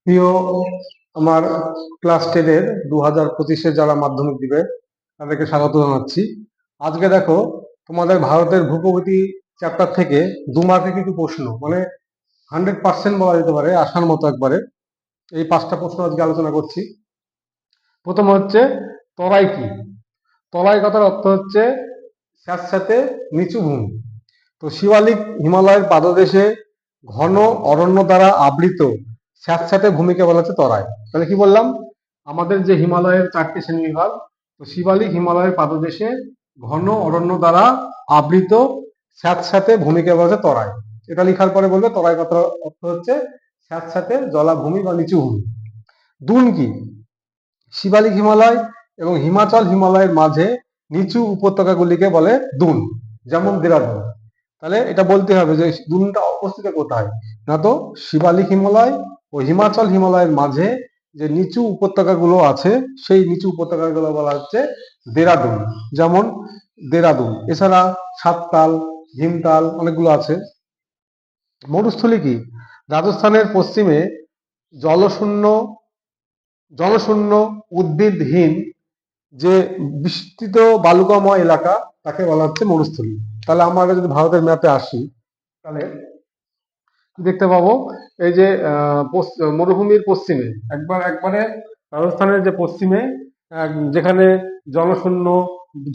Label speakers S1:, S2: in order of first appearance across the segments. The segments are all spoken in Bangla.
S1: প্রিয় আমার ক্লাস 10-এর 2025-এ যারা মাধ্যমিক দিবে তাদেরকে স্বাগত জানাচ্ছি। আজকে দেখো, তোমাদের ভারতের ভূপ্রকৃতি চ্যাপ্টার থেকে 2 মার্কের কিছু প্রশ্ন, মানে 100% বলা যেতে পারে আসার মতো একবারে। এই 5টা প্রশ্ন আজকে আলোচনা করছি। প্রথম হচ্ছে, তরাই কি? তরাই কথার অর্থ হচ্ছে স্যাঁতস্যাঁতে নিচু ভূমি। তো শিবালিক হিমালয়ের পাদদেশে ঘন অরণ্য দ্বারা আবৃত স্যাঁতস্যাঁতে ভূমিকে বলা হচ্ছে তরাই। তাহলে কি বললাম? আমাদের যে হিমালয়ের 4টি শ্রেণীবিভাগ, তো শিবালিক হিমালয়ের পাদদেশে ঘন অরণ্য দ্বারা আবৃত স্যাঁতস্যাঁতে ভূমিকে বলা হচ্ছে তরাই। এটা লেখার পরে বলবে তরাই কথার অর্থ হচ্ছে স্যাঁতস্যাঁতে জলাভূমি বা নিচু ভূমি। দুন কি? শিবালিক হিমালয় এবং হিমাচল হিমালয়ের মাঝে নিচু উপত্যকাগুলিকে বলে দুন, যেমন দেরাদুন। তাহলে এটা বলতে হবে যে দুনটা অবস্থিত কোথায়, না তো শিবালিক হিমালয় ও হিমাচল হিমালয়ের মাঝে যে নিচু উপত্যকাগুলো আছে সেই নিচু উপত্যকাগুলো বলা হচ্ছে দেরাদুন, যেমন দেরাদুন। এছাড়া সাততাল, ভীমতাল অনেকগুলো আছে। মরুস্থলী কি? রাজস্থানের পশ্চিমে জলশূন্য জনশূন্য উদ্ভিদহীন যে বিস্তৃত বালুকাময় এলাকা তাকে বলা হচ্ছে মরুস্থলী। তাহলে আমরা যদি ভারতের ম্যাপে আসি, তাহলে দেখতে পাবো এই যে মরুভূমির পশ্চিমে একবারে রাজস্থানের যে পশ্চিমে যেখানে জনশূন্য,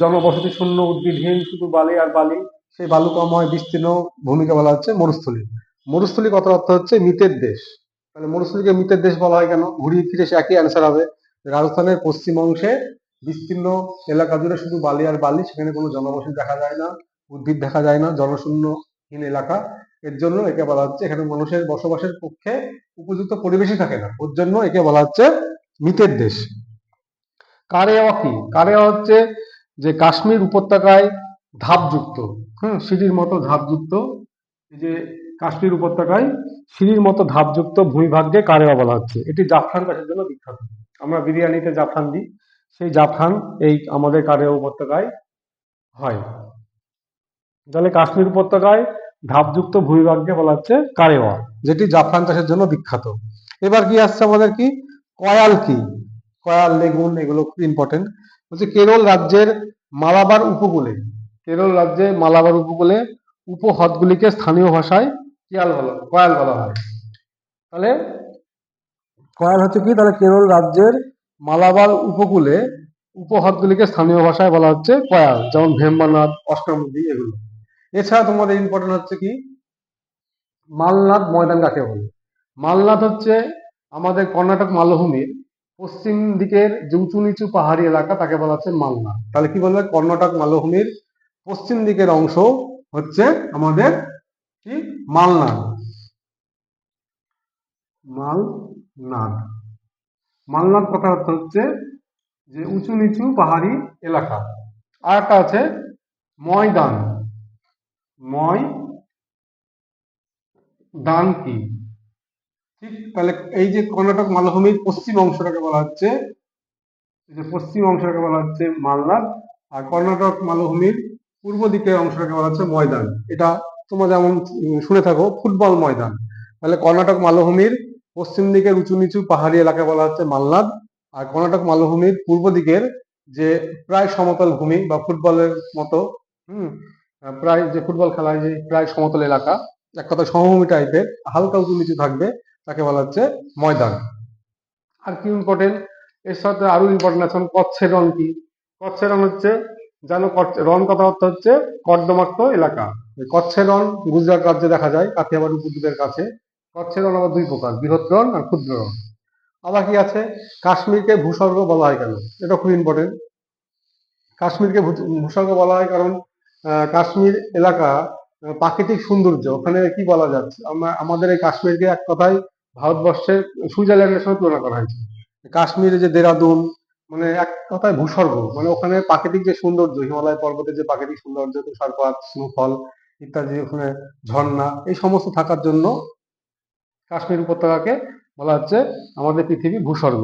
S1: জনবসতি শূন্য, উদ্ভিদহীন শুধু বালি আর বালি, সেই বালুকাময় বিস্তীর্ণ ভূমিকে বলা হচ্ছে মরুস্থলী। মরুস্থলী কথার অর্থ হচ্ছে মৃতের দেশ। তাহলে মরুস্থলীকে মৃতের দেশ বলা হয় কেন? ঘুরিয়ে ফিরে সে একই অ্যান্সার হবে। রাজস্থানের পশ্চিম অংশে বিস্তীর্ণ এলাকা জুড়ে শুধু বালি আর বালি, সেখানে কোনো জনবসতি দেখা যায় না, উদ্ভিদ দেখা যায় না, জনশূন্যহীন এলাকা। এর জন্য একে বলা হচ্ছে, এখানে মানুষের বসবাসের পক্ষে উপযুক্ত পরিবেশই থাকে না, ওর জন্য একে বলা হচ্ছে মৃতের দেশ। কারেওয়া কি? কারেওয়া হচ্ছে যে কাশ্মীর উপত্যকায় ধাপযুক্ত, সিঁড়ির মতো ধাপযুক্ত, এই যে কাশ্মীর উপত্যকায় সিঁড়ির মতো ধাপযুক্ত ভূমিভাগকে কারেওয়া বলা হচ্ছে। এটি জাফরান চাষের জন্য বিখ্যাত। আমরা বিরিয়ানিতে জাফরান দিই, সেই জাফরান এই আমাদের কারেওয়া উপত্যকায় হয়। তাহলে কাশ্মীর উপত্যকায় ধাপযুক্ত ভূমিভাগকে বলা হচ্ছে কারেওয়া, যেটি জাফরান চাষের জন্য বিখ্যাত। এবার কি আসছে আমাদের? কি কয়াল কি? কয়াল, লেগুন, এগুলো খুব ইম্পর্টেন্ট। বলছে কেরল রাজ্যের মালাবার উপকূলে, কেরল রাজ্যে মালাবার উপকূলে উপহ্রদগুলিকে স্থানীয় ভাষায় কয়াল বলা হয়। তাহলে কয়াল হচ্ছে কি? তাহলে কেরল রাজ্যের মালাবার উপকূলে উপহ্রদগুলিকে স্থানীয় ভাষায় বলা হচ্ছে কয়াল, যেমন ভেম্বানাদ, অষ্টামুদি, এগুলো। এছাড়া তোমাদের ইম্পর্টেন্ট হচ্ছে কি, মালনাদ ময়দান কাকে বলে? মালনাদ হচ্ছে আমাদের কর্ণাটক মালভূমির পশ্চিম দিকের যে উঁচু নিচু পাহাড়ি এলাকা, তাকে বলা হচ্ছে মালনাদ। তাহলে কি বলবে? কর্ণাটক মালভূমির পশ্চিম দিকের অংশ হচ্ছে আমাদের কি মালনাদ। মালনাদ, মালনাদ কথার অর্থ হচ্ছে যে উঁচু নিচু পাহাড়ি এলাকা। আর একটা আছে ময়দান। ময়দান কি? ঠিক, তাহলে এই যে কর্ণাটক মালভূমির পশ্চিম অংশটাকে বলা হচ্ছে, যে পশ্চিম অংশটাকে বলা হচ্ছে মালনাদ, আর কর্ণাটক মালভূমির পূর্ব দিকের অংশটাকে বলা হচ্ছে ময়দান। এটা তোমরা যেমন শুনে থাকো ফুটবল ময়দান। তাহলে কর্ণাটক মালভূমির পশ্চিম দিকের উঁচু নিচু পাহাড়ি এলাকা বলা হচ্ছে মালনাদ, আর কর্ণাটক মালভূমির পূর্ব দিকের যে প্রায় সমতল ভূমি বা ফুটবলের মতো, হম প্রায় যে ফুটবল খেলায় যে প্রায় সমতল এলাকা, এক কথা সমভূমি টাইপের, হালকা উঁচু নিচু থাকবে, তাকে বলা হচ্ছে ময়দান। আর কি ইম্পর্টেন্ট? এর সাথে আরো ইম্পর্টেন্ট আছে কচ্ছের রণ কি? কচ্ছের রণ হচ্ছে, জানো রণ কথা অর্থ হচ্ছে কর্দমাক্ত এলাকা। কচ্ছের রণ গুজরাট রাজ্যে দেখা যায়, কাথিয়াবাড় উপদ্বীপের কাছে। কচ্ছের রণ আবার 2 প্রকার, বৃহৎ রণ আর ক্ষুদ্র রণ। আবার কি আছে, কাশ্মীরকে ভূস্বর্গ বলা হয় কেন? এটা খুব ইম্পর্টেন্ট। কাশ্মীরকে ভূস্বর্গ বলা হয় কারণ কাশ্মীর এলাকা প্রাকৃতিক সৌন্দর্য, ওখানে কি বলা যাচ্ছে, আমাদের এই কাশ্মীরকে এক কথায় ভারতবর্ষের সুইজারল্যান্ডের সঙ্গে তুলনা করা হয়েছে। কাশ্মীরে যে দেরাদুন, মানে এক কথায় ভূস্বর্গ, মানে ওখানে প্রাকৃতিক যে সৌন্দর্য, হিমালয় পর্বতের যে প্রাকৃতিক সৌন্দর্য, তুষারপাত, স্নোফল ইত্যাদি, ওখানে ঝর্ণা, এই সমস্ত থাকার জন্য কাশ্মীর উপত্যকাকে বলা হচ্ছে আমাদের পৃথিবী ভূস্বর্গ।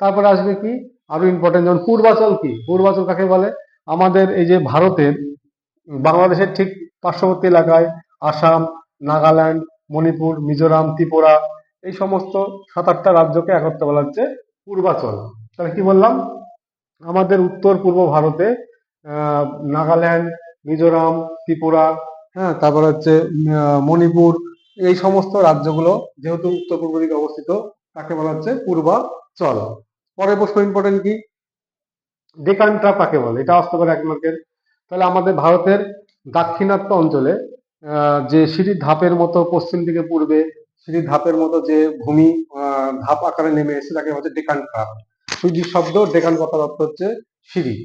S1: তারপরে আসবে কি আরো ইম্পর্টেন্ট, যেমন পূর্বাচল কি? পূর্বাচল কাকে বলে? আমাদের এই যে ভারতের বাংলাদেশের ঠিক পার্শ্ববর্তী এলাকায় আসাম, নাগাল্যান্ড, মণিপুর, মিজোরাম, ত্রিপুরা, এই সমস্ত 7-8টা রাজ্যকে একত্রে বলা হচ্ছে পূর্বাচল। তাহলে কি বললাম, আমাদের উত্তর পূর্ব ভারতে আহ, নাগাল্যান্ড, মিজোরাম, ত্রিপুরা, হ্যাঁ, তারপর হচ্ছে মণিপুর, এই সমস্ত রাজ্যগুলো যেহেতু উত্তর পূর্ব দিকে অবস্থিত, তাকে বলা হচ্ছে পূর্বাচল। পরের প্রশ্ন ইম্পর্টেন্ট কি, ডেকান ট্রাপ কাকে বলে, এটা আসতে পারে 1 মার্কের। তাহলে আমাদের ভারতের দাক্ষিণাত্য অঞ্চলে যে সিঁড়ির ধাপের মতো পশ্চিম দিকে পূর্বে সিঁড়ির ধাপের মতো যে ভূমি ধাপ আকারে নেমে এসে তাকে হচ্ছে ডেকান ট্রাপ। সুইডিশ শব্দ, ডেকান কথার অর্থ হচ্ছে সিঁড়ি,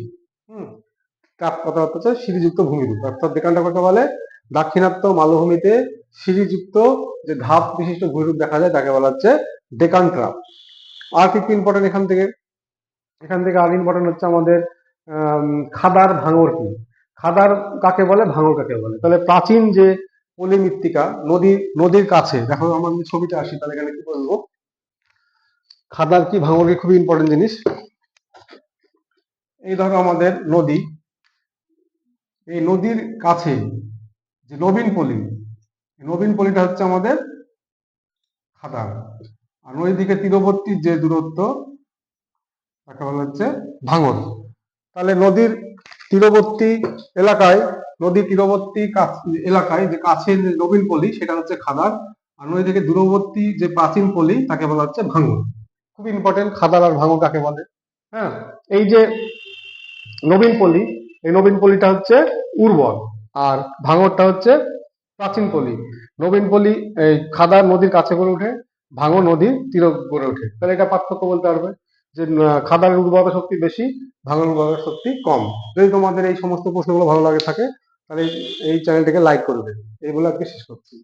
S1: হুম, ট্রাপ কথার অর্থ হচ্ছে সিঁড়িযুক্ত ভূমিরূপ। অর্থাৎ ডেকান ট্রাপ কাকে বলে, দাক্ষিণাত্য মালভূমিতে সিঁড়িযুক্ত যে ধাপ বিশিষ্ট ভূমিরূপ দেখা যায় তাকে বলা হচ্ছে ডেকান ট্রাপ। আর কি ইম্পর্টেন্ট এখান থেকে আর ইম্পর্টেন্ট হচ্ছে আমাদের খাদার ভাঙর কি, খাদার কাকে বলে, ভাঙর কাকে বলে। তাহলে প্রাচীন যে পলি মৃত্তিকা নদীর কাছে, দেখো আমার যদি ছবিটা আসি তাহলে এখানে কি বলবো, খাদার কি ভাঙর কি খুবই ইম্পর্টেন্ট জিনিস। এই ধরো আমাদের নদী, এই নদীর কাছে যে নবীন পলিটা হচ্ছে আমাদের খাদার, আর নদীর দিকে তীরবর্তী যে দূরত্ব তাকে বলা হচ্ছে ভাঙর। তাহলে তীরবর্তী এলাকায় নদীর তীরবর্তী এলাকায় যে কাছে যে নবীন পলি সেটা হচ্ছে খাদার, আর নদী থেকে দূরবর্তী যে প্রাচীন পলি তাকে বলা হচ্ছে ভাঙর। খুব ইম্পর্টেন্ট খাদার আর ভাঙর কাকে বলে। হ্যাঁ, এই যে নবীন পলি, এই নবীন পলিটা হচ্ছে উর্বর, আর ভাঙরটা হচ্ছে প্রাচীন পলি। নবীন পলি এই খাদার নদীর কাছে গড়ে ওঠে, ভাঙর নদীর তীরে গড়ে ওঠে। তাহলে এটা পার্থক্য বলতে পারবে যে খাদার উর্বরতা শক্তি বেশি, ভাঙর উর্বরতা শক্তি কম। যদি তোমাদের এই সমস্ত প্রশ্নগুলো ভালো লাগে থাকে তাহলে এই চ্যানেলটিকে লাইক করবে। এই বলে আজকে শেষ করছি।